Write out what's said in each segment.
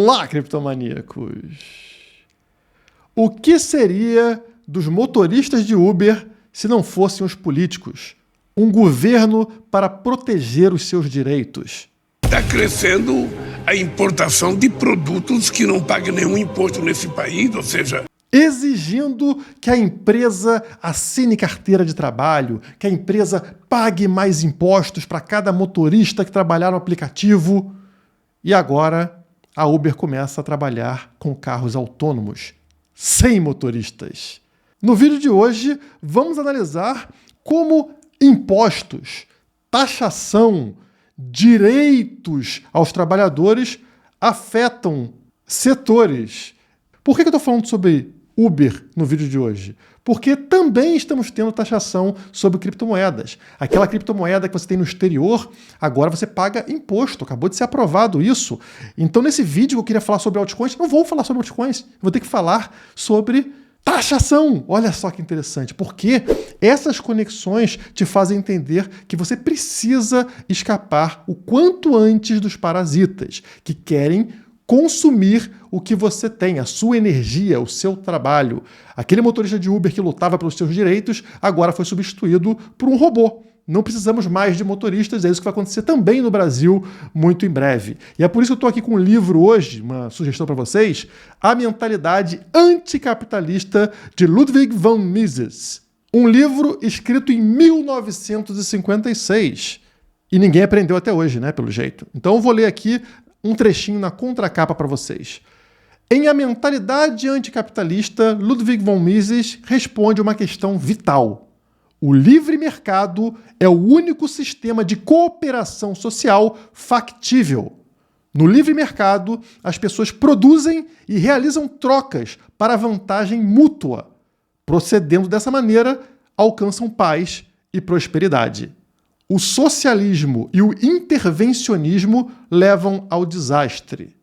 Olá, criptomaníacos! O que seria dos motoristas de Uber se não fossem os políticos? Um governo para proteger os seus direitos. Está crescendo a importação de produtos que não pagam nenhum imposto nesse país, ou seja... Exigindo que a empresa assine carteira de trabalho, que a empresa pague mais impostos para cada motorista que trabalhar no aplicativo. E agora a Uber começa a trabalhar com carros autônomos, sem motoristas. No vídeo de hoje, vamos analisar como impostos, taxação, direitos aos trabalhadores afetam setores. Por que eu estou falando sobre Uber no vídeo de hoje? Porque também estamos tendo taxação sobre criptomoedas. Aquela criptomoeda que você tem no exterior, agora você paga imposto. Acabou de ser aprovado isso. Então, nesse vídeo eu queria falar sobre altcoins. Não vou falar sobre altcoins. Vou ter que falar sobre taxação. Olha só que interessante. Porque essas conexões te fazem entender que você precisa escapar o quanto antes dos parasitas que querem consumir o que você tem, a sua energia, o seu trabalho. Aquele motorista de Uber que lutava pelos seus direitos agora foi substituído por um robô. Não precisamos mais de motoristas, é isso que vai acontecer também no Brasil muito em breve. E é por isso que eu estou aqui com um livro hoje, uma sugestão para vocês, A Mentalidade Anticapitalista de Ludwig von Mises. Um livro escrito em 1956. E ninguém aprendeu até hoje, né, pelo jeito. Então eu vou ler aqui um trechinho na contracapa para vocês. Em A Mentalidade Anticapitalista, Ludwig von Mises responde uma questão vital. O livre mercado é o único sistema de cooperação social factível. No livre mercado, as pessoas produzem e realizam trocas para vantagem mútua. Procedendo dessa maneira, alcançam paz e prosperidade. O socialismo e o intervencionismo levam ao desastre.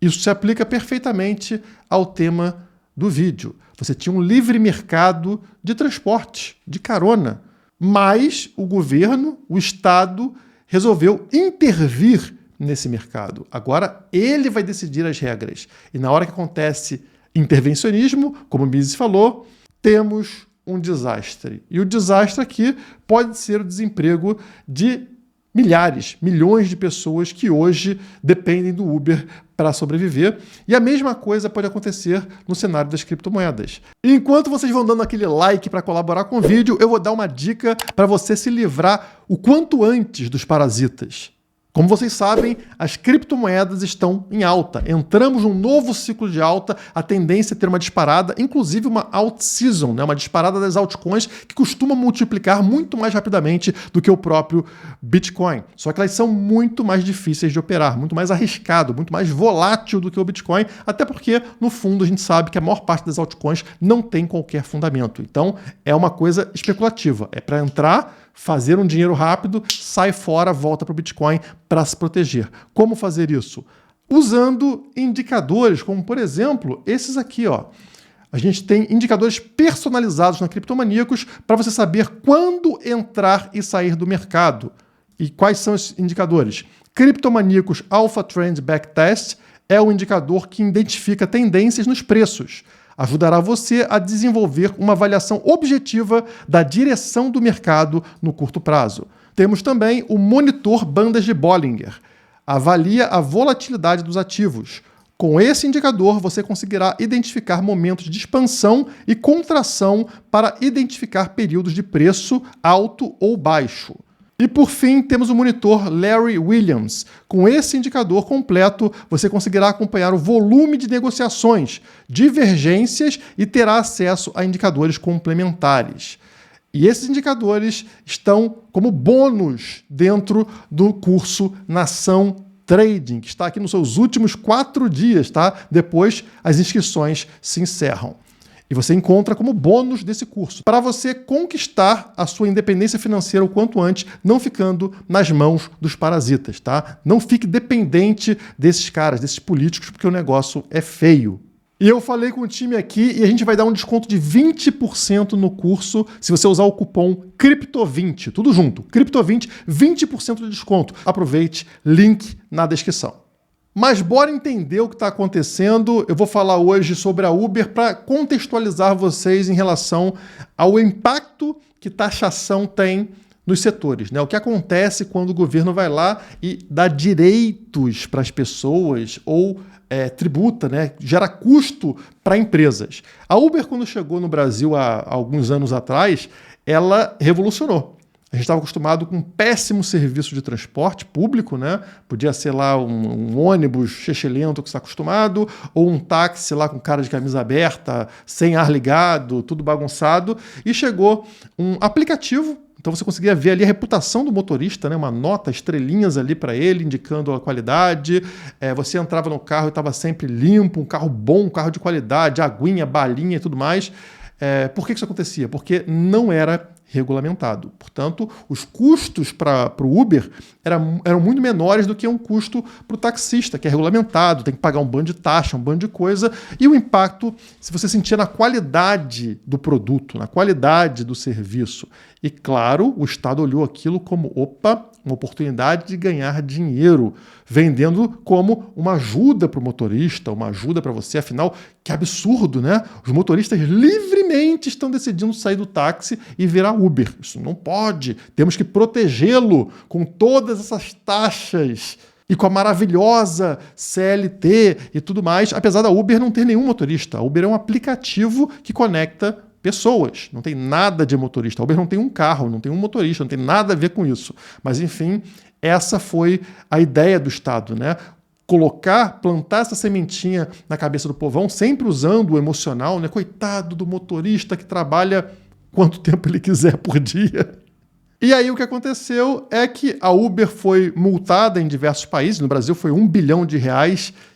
Isso se aplica perfeitamente ao tema do vídeo. Você tinha um livre mercado de transporte, de carona, mas o governo, o Estado, resolveu intervir nesse mercado. Agora ele vai decidir as regras. E na hora que acontece intervencionismo, como o Mises falou, temos um desastre. E o desastre aqui pode ser o desemprego de milhares, milhões de pessoas que hoje dependem do Uber para sobreviver. E a mesma coisa pode acontecer no cenário das criptomoedas. E enquanto vocês vão dando aquele like para colaborar com o vídeo, eu vou dar uma dica para você se livrar o quanto antes dos parasitas. Como vocês sabem, as criptomoedas estão em alta. Entramos num novo ciclo de alta, a tendência é ter uma disparada, inclusive uma alt season, né? Uma disparada das altcoins que costuma multiplicar muito mais rapidamente do que o próprio Bitcoin. Só que elas são muito mais difíceis de operar, muito mais arriscado, muito mais volátil do que o Bitcoin, até porque, no fundo, a gente sabe que a maior parte das altcoins não tem qualquer fundamento. Então, é uma coisa especulativa. É para entrar, fazer um dinheiro rápido, sai fora, volta para o Bitcoin para se proteger. Como fazer isso? Usando indicadores, como por exemplo, esses aqui, ó. A gente tem indicadores personalizados na Criptomaníacos para você saber quando entrar e sair do mercado. E quais são esses indicadores? Criptomaníacos Alpha Trend Backtest é um indicador que identifica tendências nos preços. Ajudará você a desenvolver uma avaliação objetiva da direção do mercado no curto prazo. Temos também o monitor bandas de Bollinger. Avalia a volatilidade dos ativos. Com esse indicador, você conseguirá identificar momentos de expansão e contração para identificar períodos de preço alto ou baixo. E por fim, temos o monitor Larry Williams. Com esse indicador completo, você conseguirá acompanhar o volume de negociações, divergências e terá acesso a indicadores complementares. E esses indicadores estão como bônus dentro do curso Nação Trading, que está aqui nos seus últimos 4 dias, tá? Depois as inscrições se encerram. E você encontra como bônus desse curso, para você conquistar a sua independência financeira o quanto antes, não ficando nas mãos dos parasitas, tá? Não fique dependente desses caras, desses políticos, porque o negócio é feio. E eu falei com o time aqui e a gente vai dar um desconto de 20% no curso se você usar o cupom CRIPTO20, tudo junto, CRIPTO20, 20% de desconto. Aproveite, link na descrição. Mas bora entender o que está acontecendo. Eu vou falar hoje sobre a Uber para contextualizar vocês em relação ao impacto que taxação tem nos setores, né? O que acontece quando o governo vai lá e dá direitos para as pessoas ou tributa, né? Gera custo para empresas. A Uber, quando chegou no Brasil há alguns anos atrás, ela revolucionou. A gente estava acostumado com um péssimo serviço de transporte público, né? Podia ser lá um ônibus chechelento que você está acostumado, ou um táxi lá com cara de camisa aberta, sem ar ligado, tudo bagunçado. E chegou um aplicativo, então você conseguia ver ali a reputação do motorista, né? Uma nota, estrelinhas ali para ele, indicando a qualidade. Você entrava no carro e estava sempre limpo, um carro bom, um carro de qualidade, aguinha, balinha e tudo mais. Por que isso acontecia? Porque não era regulamentado. Portanto, os custos para o Uber eram muito menores do que um custo para o taxista, que é regulamentado, tem que pagar um bando de taxa, um bando de coisa, e o impacto, se você sentia na qualidade do produto, na qualidade do serviço. E claro, o Estado olhou aquilo como, uma oportunidade de ganhar dinheiro, vendendo como uma ajuda para o motorista, uma ajuda para você. Afinal, que absurdo, né? Os motoristas livremente estão decidindo sair do táxi e virar Uber. Isso não pode. Temos que protegê-lo com todas essas taxas e com a maravilhosa CLT e tudo mais, apesar da Uber não ter nenhum motorista. A Uber é um aplicativo que conecta pessoas, não tem nada de motorista. A Uber não tem um carro, não tem um motorista, não tem nada a ver com isso. Mas, enfim, essa foi a ideia do Estado, né? Plantar essa sementinha na cabeça do povão, sempre usando o emocional, né? Coitado do motorista que trabalha quanto tempo ele quiser por dia. E aí o que aconteceu é que a Uber foi multada em diversos países. No Brasil foi R$1 bilhão,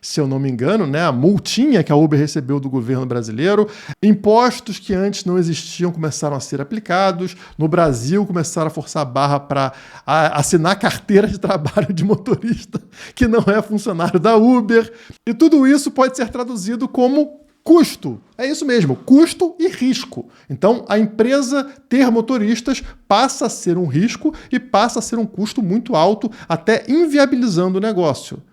se eu não me engano, né? A multinha que a Uber recebeu do governo brasileiro. Impostos que antes não existiam começaram a ser aplicados. No Brasil começaram a forçar a barra para assinar carteira de trabalho de motorista que não é funcionário da Uber. E tudo isso pode ser traduzido como custo. É isso mesmo, custo e risco. Então, a empresa ter motoristas passa a ser um risco e passa a ser um custo muito alto, até inviabilizando o negócio.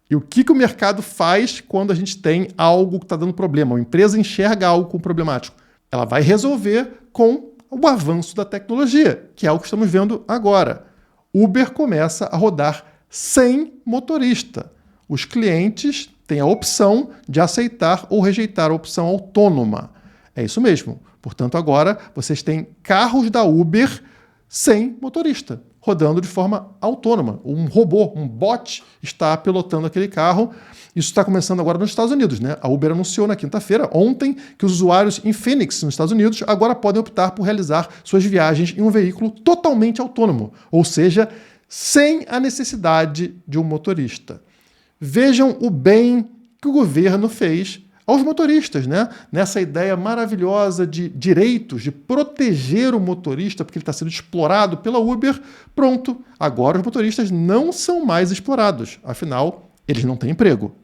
E o que o mercado faz quando a gente tem algo que está dando problema? A empresa enxerga algo como problemático. Ela vai resolver com o avanço da tecnologia, que é o que estamos vendo agora. Uber começa a rodar sem motorista. Os clientes têm a opção de aceitar ou rejeitar a opção autônoma. É isso mesmo. Portanto, agora vocês têm carros da Uber sem motorista, rodando de forma autônoma. Um robô, um bot está pilotando aquele carro. Isso está começando agora nos Estados Unidos, né? A Uber anunciou na quinta-feira, ontem, que os usuários em Phoenix, nos Estados Unidos, agora podem optar por realizar suas viagens em um veículo totalmente autônomo, ou seja, sem a necessidade de um motorista. Vejam o bem que o governo fez aos motoristas, né? Nessa ideia maravilhosa de direitos, de proteger o motorista, porque ele está sendo explorado pela Uber. Pronto, agora os motoristas não são mais explorados. Afinal, eles não têm emprego.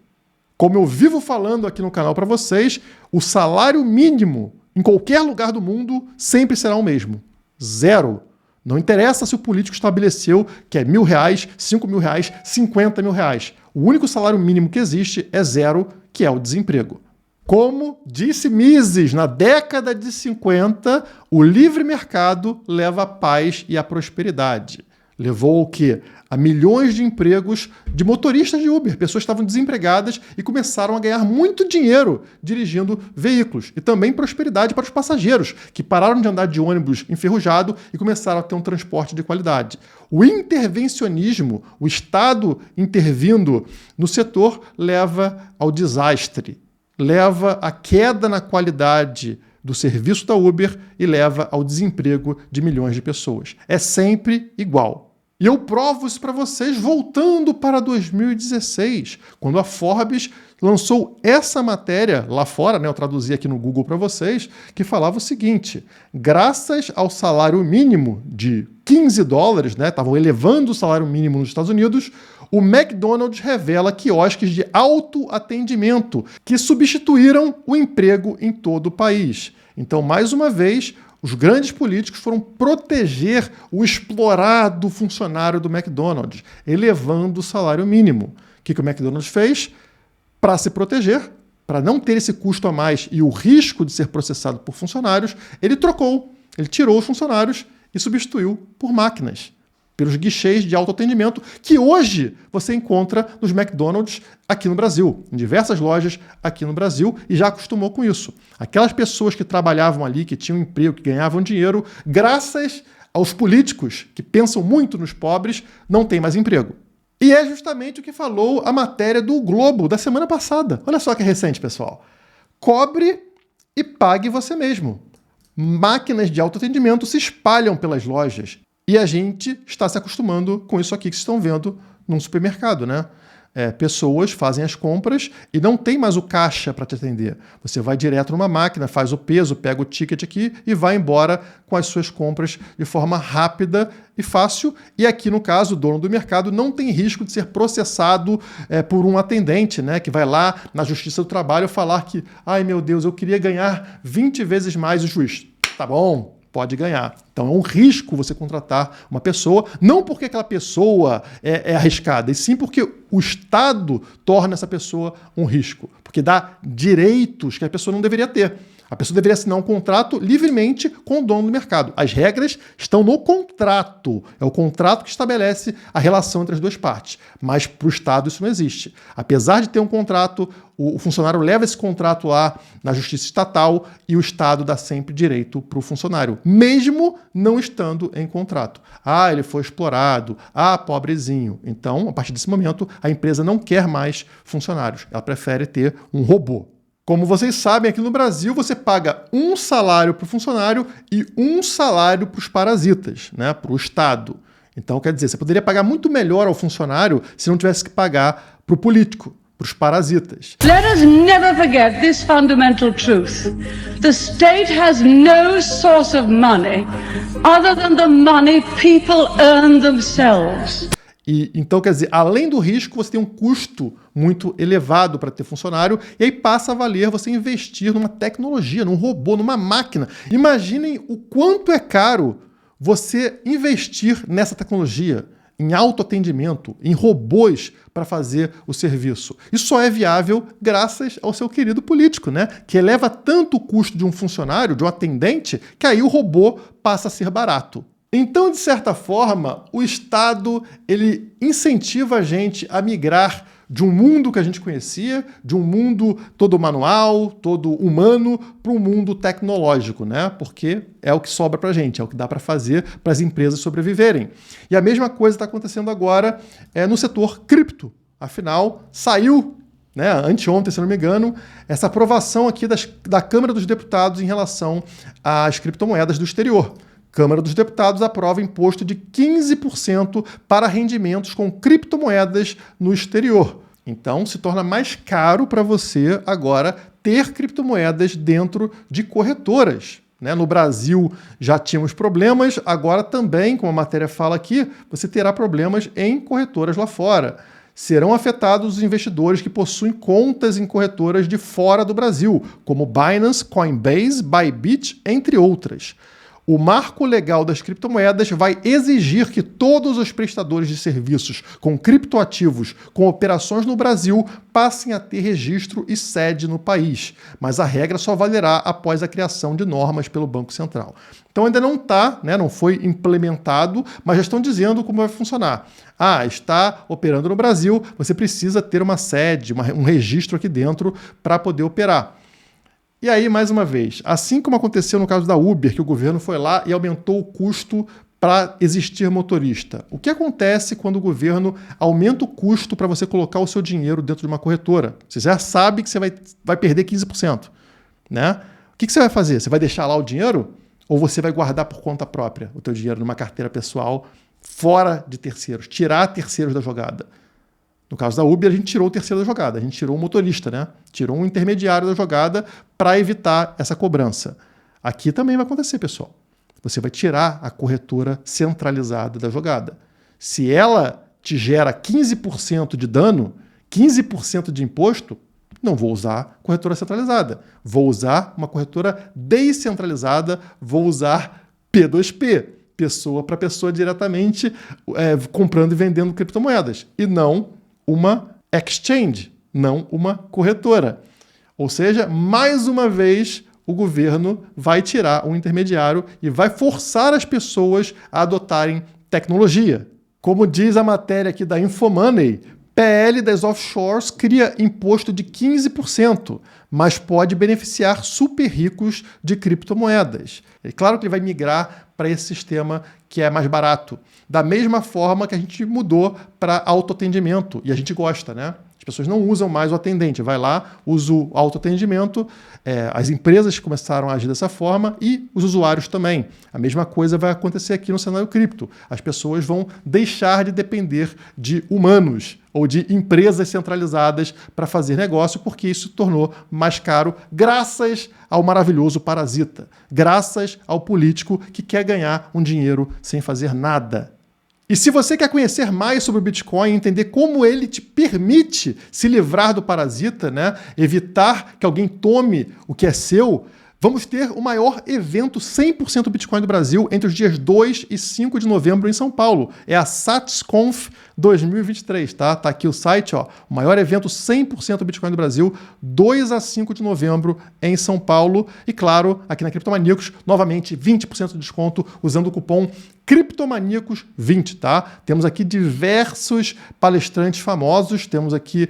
Como eu vivo falando aqui no canal para vocês, o salário mínimo em qualquer lugar do mundo sempre será o mesmo. 0. Não interessa se o político estabeleceu que é R$1.000, R$5.000, R$50.000. O único salário mínimo que existe é 0, que é o desemprego. Como disse Mises, na década de 50, o livre mercado leva a paz e a prosperidade. Levou o quê? A milhões de empregos de motoristas de Uber. Pessoas estavam desempregadas e começaram a ganhar muito dinheiro dirigindo veículos. E também prosperidade para os passageiros, que pararam de andar de ônibus enferrujado e começaram a ter um transporte de qualidade. O intervencionismo, o Estado intervindo no setor, leva ao desastre, leva à queda na qualidade do serviço da Uber e leva ao desemprego de milhões de pessoas. É sempre igual. E eu provo isso para vocês voltando para 2016, quando a Forbes lançou essa matéria lá fora, né? Eu traduzi aqui no Google para vocês, que falava o seguinte: graças ao salário mínimo de $15, né? Estavam elevando o salário mínimo nos Estados Unidos, o McDonald's revela quiosques de autoatendimento que substituíram o emprego em todo o país. Então, mais uma vez, os grandes políticos foram proteger o explorado funcionário do McDonald's, elevando o salário mínimo. que o McDonald's fez? Para se proteger, para não ter esse custo a mais e o risco de ser processado por funcionários, ele tirou os funcionários e substituiu por máquinas, pelos guichês de autoatendimento que hoje você encontra nos McDonald's aqui no Brasil, em diversas lojas aqui no Brasil, e já acostumou com isso. Aquelas pessoas que trabalhavam ali, que tinham emprego, que ganhavam dinheiro, graças aos políticos que pensam muito nos pobres, não têm mais emprego. E é justamente o que falou a matéria do Globo da semana passada. Olha só que recente, pessoal. Cobre e pague você mesmo. Máquinas de autoatendimento se espalham pelas lojas. E a gente está se acostumando com isso aqui que vocês estão vendo num supermercado, né? Pessoas fazem as compras e não tem mais o caixa para te atender. Você vai direto numa máquina, faz o peso, pega o ticket aqui e vai embora com as suas compras de forma rápida e fácil. E aqui, no caso, o dono do mercado não tem risco de ser processado por um atendente, né, que vai lá na Justiça do Trabalho falar que, ai meu Deus, eu queria ganhar 20 vezes mais. O juiz, tá bom, pode ganhar. Então é um risco você contratar uma pessoa, não porque aquela pessoa é arriscada, e sim porque o Estado torna essa pessoa um risco, porque dá direitos que a pessoa não deveria ter. A pessoa deveria assinar um contrato livremente com o dono do mercado. As regras estão no contrato. É o contrato que estabelece a relação entre as duas partes. Mas para o Estado isso não existe. Apesar de ter um contrato, o funcionário leva esse contrato lá na Justiça Estatal e o Estado dá sempre direito para o funcionário, mesmo não estando em contrato. Ah, ele foi explorado. Ah, pobrezinho. Então, a partir desse momento, a empresa não quer mais funcionários. Ela prefere ter um robô. Como vocês sabem, aqui no Brasil você paga um salário para o funcionário e um salário para os parasitas, né, para o Estado. Então, quer dizer, você poderia pagar muito melhor ao funcionário se não tivesse que pagar para o político, para os parasitas. Let us never forget this fundamental truth. The state has no source of money other than the money people earn themselves. Então, quer dizer, além do risco, você tem um custo muito elevado para ter funcionário, e aí passa a valer você investir numa tecnologia, num robô, numa máquina. Imaginem o quanto é caro você investir nessa tecnologia, em autoatendimento, em robôs para fazer o serviço. Isso só é viável graças ao seu querido político, né? Que eleva tanto o custo de um funcionário, de um atendente, que aí o robô passa a ser barato. Então, de certa forma, o Estado ele incentiva a gente a migrar de um mundo que a gente conhecia, de um mundo todo manual, todo humano, para um mundo tecnológico, né? Porque é o que sobra para a gente, é o que dá para fazer para as empresas sobreviverem. E a mesma coisa está acontecendo agora no setor cripto. Afinal, saiu, né, anteontem, se não me engano, essa aprovação aqui da Câmara dos Deputados em relação às criptomoedas do exterior. Câmara dos Deputados aprova imposto de 15% para rendimentos com criptomoedas no exterior. Então, se torna mais caro para você agora ter criptomoedas dentro de corretoras. Né? No Brasil já tínhamos problemas, agora também, como a matéria fala aqui, você terá problemas em corretoras lá fora. Serão afetados os investidores que possuem contas em corretoras de fora do Brasil, como Binance, Coinbase, Bybit, entre outras. O marco legal das criptomoedas vai exigir que todos os prestadores de serviços com criptoativos com operações no Brasil passem a ter registro e sede no país, mas a regra só valerá após a criação de normas pelo Banco Central. Então ainda não está, né, não foi implementado, mas já estão dizendo como vai funcionar. Ah, está operando no Brasil, você precisa ter uma sede, um registro aqui dentro para poder operar. E aí, mais uma vez, assim como aconteceu no caso da Uber, que o governo foi lá e aumentou o custo para existir motorista. O que acontece quando o governo aumenta o custo para você colocar o seu dinheiro dentro de uma corretora? Você já sabe que você vai perder 15%. Né? O que você vai fazer? Você vai deixar lá o dinheiro? Ou você vai guardar por conta própria o teu dinheiro numa carteira pessoal fora de terceiros? Tirar terceiros da jogada. No caso da Uber, a gente tirou o terceiro da jogada, a gente tirou o motorista, né? Tirou um intermediário da jogada para evitar essa cobrança. Aqui também vai acontecer, pessoal. Você vai tirar a corretora centralizada da jogada. Se ela te gera 15% de dano, 15% de imposto, não vou usar corretora centralizada. Vou usar uma corretora descentralizada, vou usar P2P, pessoa para pessoa diretamente comprando e vendendo criptomoedas, e não uma exchange, não uma corretora. Ou seja, mais uma vez, o governo vai tirar um intermediário e vai forçar as pessoas a adotarem tecnologia. Como diz a matéria aqui da Infomoney, PL das offshores cria imposto de 15%, mas pode beneficiar super ricos de criptomoedas. É claro que ele vai migrar para esse sistema que é mais barato. Da mesma forma que a gente mudou para autoatendimento, e a gente gosta, né? As pessoas não usam mais o atendente, vai lá, usa o autoatendimento, as empresas começaram a agir dessa forma e os usuários também. A mesma coisa vai acontecer aqui no cenário cripto. As pessoas vão deixar de depender de humanos ou de empresas centralizadas para fazer negócio, porque isso se tornou mais caro graças ao maravilhoso parasita, graças ao político que quer ganhar um dinheiro sem fazer nada. E se você quer conhecer mais sobre o Bitcoin, entender como ele te permite se livrar do parasita, né? Evitar que alguém tome o que é seu, vamos ter o maior evento 100% Bitcoin do Brasil entre os dias 2 e 5 de novembro em São Paulo. É a SatsConf 2023, tá? Tá aqui o site, ó. O maior evento 100% Bitcoin do Brasil, 2 a 5 de novembro em São Paulo. E claro, aqui na Criptomaníacos, novamente 20% de desconto usando o cupom Criptomaníacos20, tá? Temos aqui diversos palestrantes famosos, temos aqui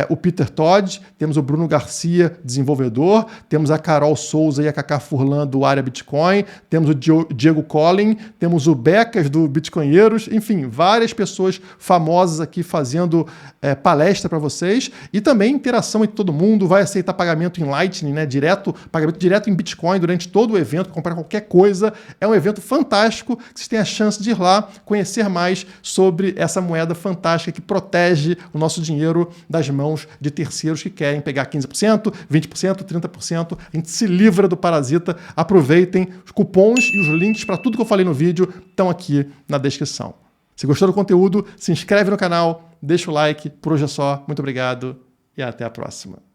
o Peter Todd, temos o Bruno Garcia, desenvolvedor, temos a Carol Souza e a Cacá Furlan do Área Bitcoin, temos o Diego Collin, temos o Becas do Bitcoinheiros, enfim, várias pessoas famosas aqui fazendo palestra para vocês e também interação entre todo mundo, vai aceitar pagamento em Lightning, né? Pagamento direto em Bitcoin durante todo o evento, comprar qualquer coisa. É um evento fantástico, que vocês têm a chance de ir lá conhecer mais sobre essa moeda fantástica que protege o nosso dinheiro das mãos de terceiros que querem pegar 15%, 20%, 30%. A gente se livra do parasita. Aproveitem os cupons e os links para tudo que eu falei no vídeo estão aqui na descrição. Se gostou do conteúdo, se inscreve no canal, deixa o like. Por hoje é só. Muito obrigado e até a próxima.